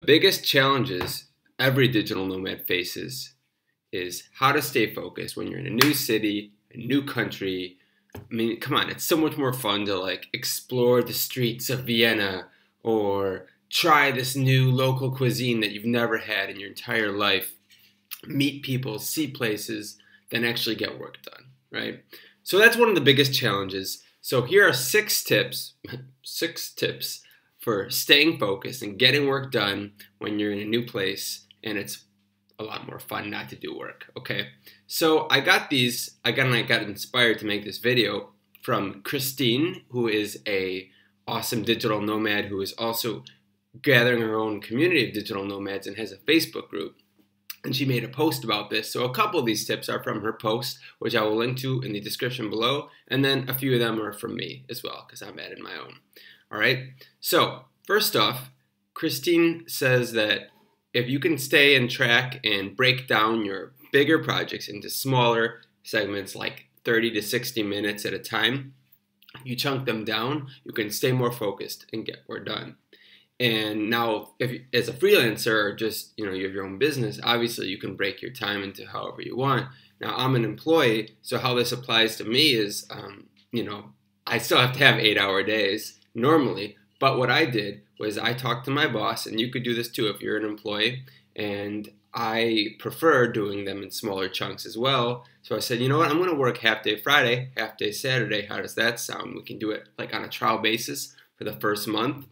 Biggest challenges every digital nomad faces is how to stay focused when you're in a new city, a new country. I mean, come on, it's so much more fun to like explore the streets of Vienna or try this new local cuisine that you've never had in your entire life, meet people, see places, than actually get work done, right? So that's one of the biggest challenges. So here are 6 tips, 6 tips for staying focused and getting work done when you're in a new place and it's a lot more fun not to do work. Okay, so I got inspired to make this video from Christine, who is a awesome digital nomad who is also gathering her own community of digital nomads and has a Facebook group. And she made a post about this. So a couple of these tips are from her post, which I will link to in the description below. And then a few of them are from me as well, because I've added my own. All right. So first off, Christine says that if you can stay in track and break down your bigger projects into smaller segments, like 30 to 60 minutes at a time, you chunk them down, you can stay more focused and get more done. And now, if as a freelancer or just you have your own business, obviously you can break your time into however you want. Now, I'm an employee, so how this applies to me is, I still have to have 8-hour days normally. But what I did was I talked to my boss, and you could do this too if you're an employee. And I prefer doing them in smaller chunks as well. So I said, you know what, I'm going to work half day Friday, half day Saturday. How does that sound? We can do it like on a trial basis for the first month.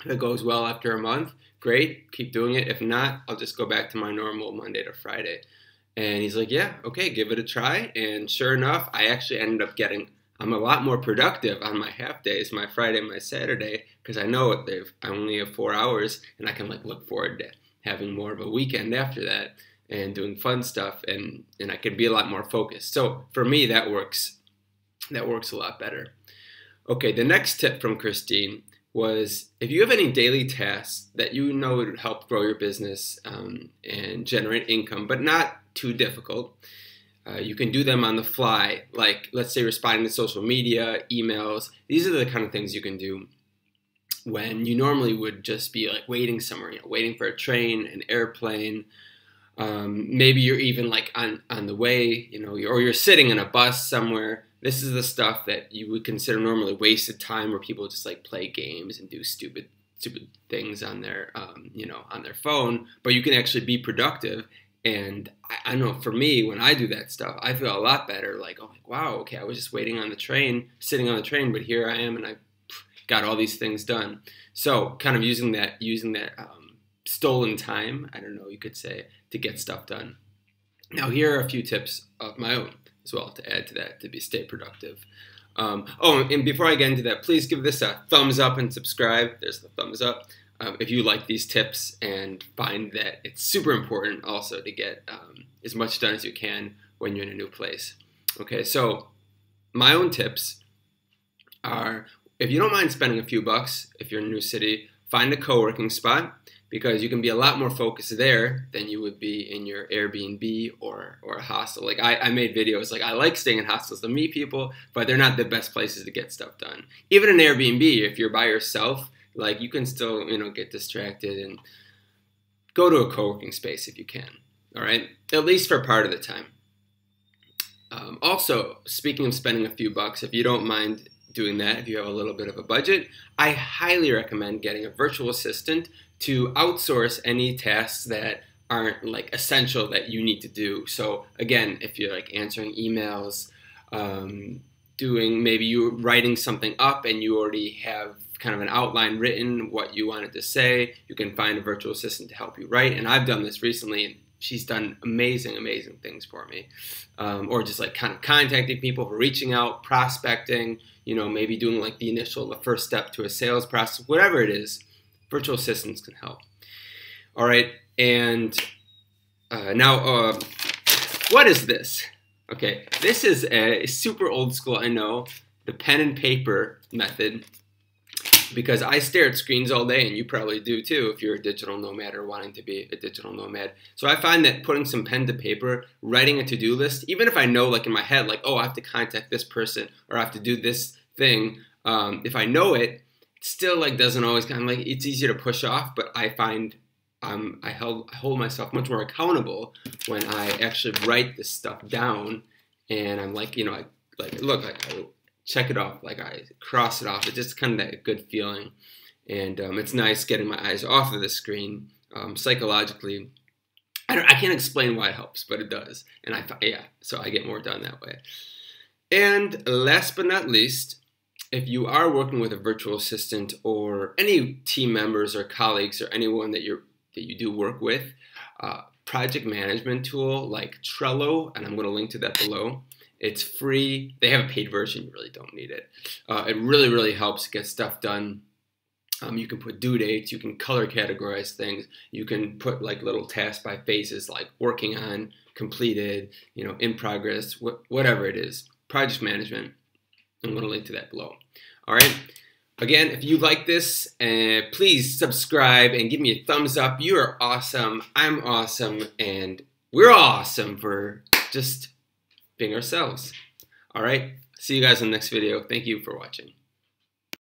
If it goes well after a month, great, keep doing it. If not, I'll just go back to my normal Monday to Friday. And he's like, yeah, okay, give it a try. And sure enough, I actually ended up I'm a lot more productive on my half days, my Friday and my Saturday, because I know I only have 4 hours, and I can like look forward to having more of a weekend after that and doing fun stuff, and I can be a lot more focused. So for me, that works a lot better. Okay, the next tip from Christine was if you have any daily tasks that you know would help grow your business and generate income, but not too difficult, you can do them on the fly, like let's say responding to social media, emails. These are the kind of things you can do when you normally would just be like waiting somewhere, waiting for a train, an airplane. Maybe you're even like on the way, or you're sitting in a bus somewhere. This is the stuff that you would consider normally wasted time, where people just like play games and do stupid things on their, on their phone. But you can actually be productive. And I know for me, when I do that stuff, I feel a lot better. Like, oh, wow, okay, I was just waiting on the train, sitting on the train, but here I am, and I got all these things done. So, kind of using that stolen time, I don't know, you could say, to get stuff done. Now, here are a few tips of my own as well to add to that to stay productive. And before I get into that, please give this a thumbs up and subscribe. There's the thumbs up. If you like these tips and find that it's super important also to get as much done as you can when you're in a new place. Okay, so my own tips are, if you don't mind spending a few bucks, if you're in a new city, find a co-working spot, because you can be a lot more focused there than you would be in your Airbnb or a hostel. Like I made videos, like I like staying in hostels to meet people, but they're not the best places to get stuff done. Even an Airbnb, if you're by yourself, like you can still, get distracted and go to a co-working space if you can, all right? At least for part of the time. Also, speaking of spending a few bucks, if you don't mind doing that, if you have a little bit of a budget, I highly recommend getting a virtual assistant to outsource any tasks that aren't like essential that you need to do. So again, if you're like answering emails, maybe you're writing something up and you already have kind of an outline written, what you wanted to say, you can find a virtual assistant to help you write. And I've done this recently, and she's done amazing things for me. Or just like kind of contacting people, reaching out, prospecting, maybe doing like the first step to a sales process, whatever it is, virtual assistants can help. All right, and now, what is this? Okay, this is a super old school, I know, the pen and paper method, because I stare at screens all day, and you probably do too if you're a digital nomad or wanting to be a digital nomad. So I find that putting some pen to paper, writing a to-do list, even if I know like in my head, like, oh, I have to contact this person or I have to do this thing, if I know it, still like doesn't always kind of like, it's easier to push off, but I find I hold myself much more accountable when I actually write this stuff down, and I'm like, I check it off, like I cross it off. It's just kind of that good feeling, and it's nice getting my eyes off of the screen psychologically. I can't explain why it helps, but it does, and so I get more done that way. And last but not least, if you are working with a virtual assistant or any team members or colleagues or anyone that you do work with, project management tool like Trello, and I'm going to link to that below. It's free. They have a paid version. You really don't need it. It really, really helps get stuff done. You can put due dates. You can color categorize things. You can put like little tasks by phases, like working on, completed, in progress, whatever it is. Project management. I'm going to link to that below. All right. Again, if you like this, please subscribe and give me a thumbs up. You are awesome. I'm awesome. And we're awesome for just being ourselves. All right. See you guys in the next video. Thank you for watching.